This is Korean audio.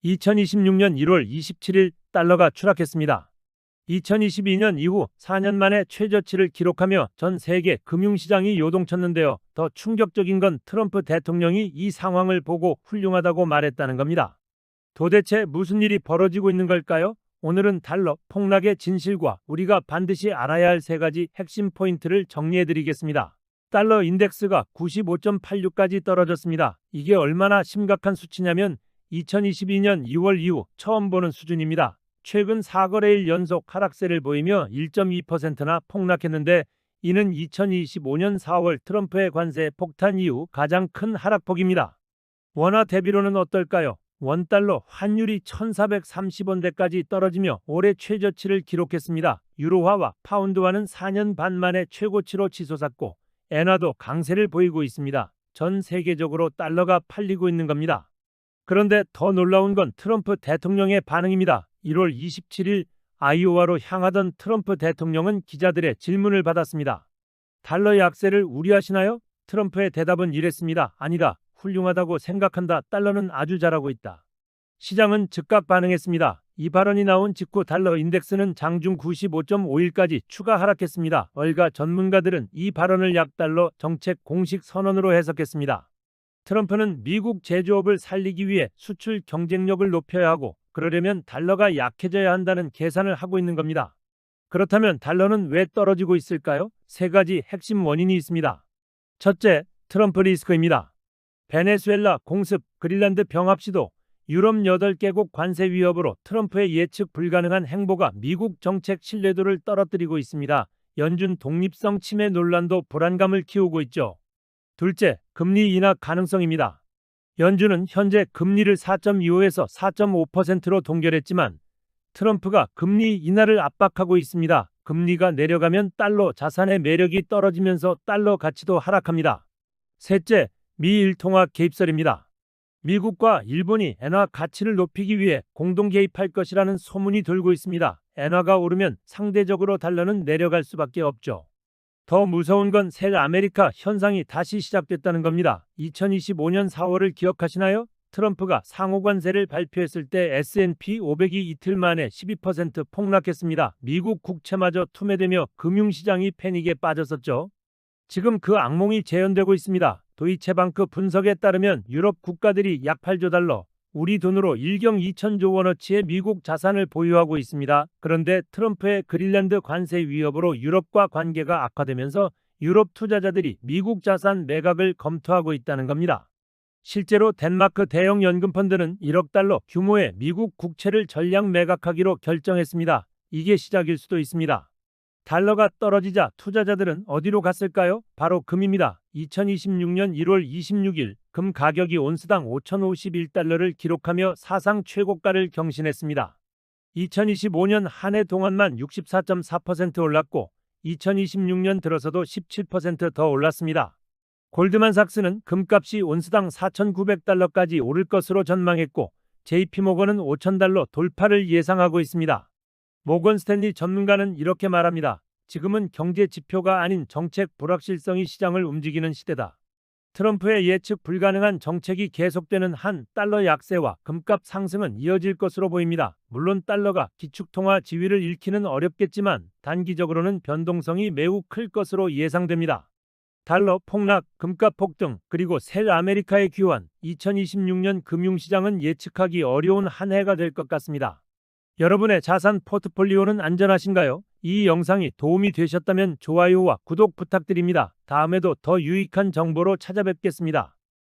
2026년 1월 27일 달러가 추락했습니다. 2022년 이후 4년 만에 최저치를 기록하며 전 세계 금융시장이 요동쳤는데요. 더 충격적인 건 트럼프 대통령이 이 상황을 보고 훌륭하다고 말했다는 겁니다. 도대체 무슨 일이 벌어지고 있는 걸까요? 오늘은 달러 폭락의 진실과 우리가 반드시 알아야 할 세 가지 핵심 포인트를 정리해드리겠습니다. 달러 인덱스가 95.86까지 떨어졌습니다. 이게 얼마나 심각한 수치냐면 2022년 2월 이후 처음 보는 수준입니다. 최근 4거래일 연속 하락세를 보이며 1.2%나 폭락했는데 이는 2025년 4월 트럼프의 관세 폭탄 이후 가장 큰 하락폭입니다. 원화 대비로는 어떨까요? 원달러 환율이 1430원대까지 떨어지며 올해 최저치를 기록했습니다. 유로화와 파운드화는 4년 반 만에 최고치로 치솟았고 엔화도 강세를 보이고 있습니다. 전 세계적으로 달러가 팔리고 있는 겁니다. 그런데 더 놀라운 건 트럼프 대통령의 반응입니다. 1월 27일 아이오와로 향하던 트럼프 대통령은 기자들의 질문을 받았습니다. 달러 약세를 우려하시나요? 트럼프의 대답은 이랬습니다. 아니다. 훌륭하다고 생각한다. 달러는 아주 잘하고 있다. 시장은 즉각 반응했습니다. 이 발언이 나온 직후 달러 인덱스는 장중 95.51까지 추가 하락했습니다. 월가 전문가들은 이 발언을 약달러 정책 공식 선언으로 해석했습니다. 트럼프는 미국 제조업을 살리기 위해 수출 경쟁력을 높여야 하고 그러려면 달러가 약해져야 한다는 계산을 하고 있는 겁니다. 그렇다면 달러는 왜 떨어지고 있을까요? 세 가지 핵심 원인이 있습니다. 첫째, 트럼프 리스크입니다. 베네수엘라 공습, 그린란드 병합 시도, 유럽 8개국 관세 위협으로 트럼프의 예측 불가능한 행보가 미국 정책 신뢰도를 떨어뜨리고 있습니다. 연준 독립성 침해 논란도 불안감을 키우고 있죠. 둘째, 금리 인하 가능성입니다. 연준은 현재 금리를 4.25에서 4.5%로 동결했지만 트럼프가 금리 인하를 압박하고 있습니다. 금리가 내려가면 달러 자산의 매력이 떨어지면서 달러 가치도 하락합니다. 셋째, 미일 통화 개입설입니다. 미국과 일본이 엔화 가치를 높이기 위해 공동 개입할 것이라는 소문이 돌고 있습니다. 엔화가 오르면 상대적으로 달러는 내려갈 수밖에 없죠. 더 무서운 건 셀 아메리카 현상이 다시 시작됐다는 겁니다. 2025년 4월을 기억하시나요? 트럼프가 상호관세를 발표했을 때 S&P 500이 이틀 만에 12% 폭락했습니다. 미국 국채마저 투매되며 금융시장이 패닉에 빠졌었죠. 지금 그 악몽이 재현되고 있습니다. 도이체방크 분석에 따르면 유럽 국가들이 약 8조 달러, 우리 돈으로 1경 2천조 원어치의 미국 자산을 보유하고 있습니다. 그런데 트럼프의 그린란드 관세 위협으로 유럽과 관계가 악화되면서 유럽 투자자들이 미국 자산 매각을 검토하고 있다는 겁니다. 실제로 덴마크 대형 연금펀드는 1억 달러 규모의 미국 국채를 전량 매각하기로 결정했습니다. 이게 시작일 수도 있습니다. 달러가 떨어지자 투자자들은 어디로 갔을까요? 바로 금입니다. 2026년 1월 26일 금 가격이 온스당 5,051달러를 기록하며 사상 최고가를 경신했습니다. 2025년 한 해 동안만 64.4% 올랐고 2026년 들어서도 17% 더 올랐습니다. 골드만삭스는 금값이 온스당 4,900달러까지 오를 것으로 전망했고 JP모건은 5,000달러 돌파를 예상하고 있습니다. 모건 스탠리 전문가는 이렇게 말합니다. 지금은 경제 지표가 아닌 정책 불확실성이 시장을 움직이는 시대다. 트럼프의 예측 불가능한 정책이 계속되는 한 달러 약세와 금값 상승은 이어질 것으로 보입니다. 물론 달러가 기축통화 지위를 잃기는 어렵겠지만 단기적으로는 변동성이 매우 클 것으로 예상됩니다. 달러 폭락, 금값 폭등, 그리고 셀 아메리카의 귀환, 2026년 금융시장은 예측하기 어려운 한 해가 될 것 같습니다. 여러분의 자산 포트폴리오는 안전하신가요? 이 영상이 도움이 되셨다면 좋아요와 구독 부탁드립니다. 다음에도 더 유익한 정보로 찾아뵙겠습니다.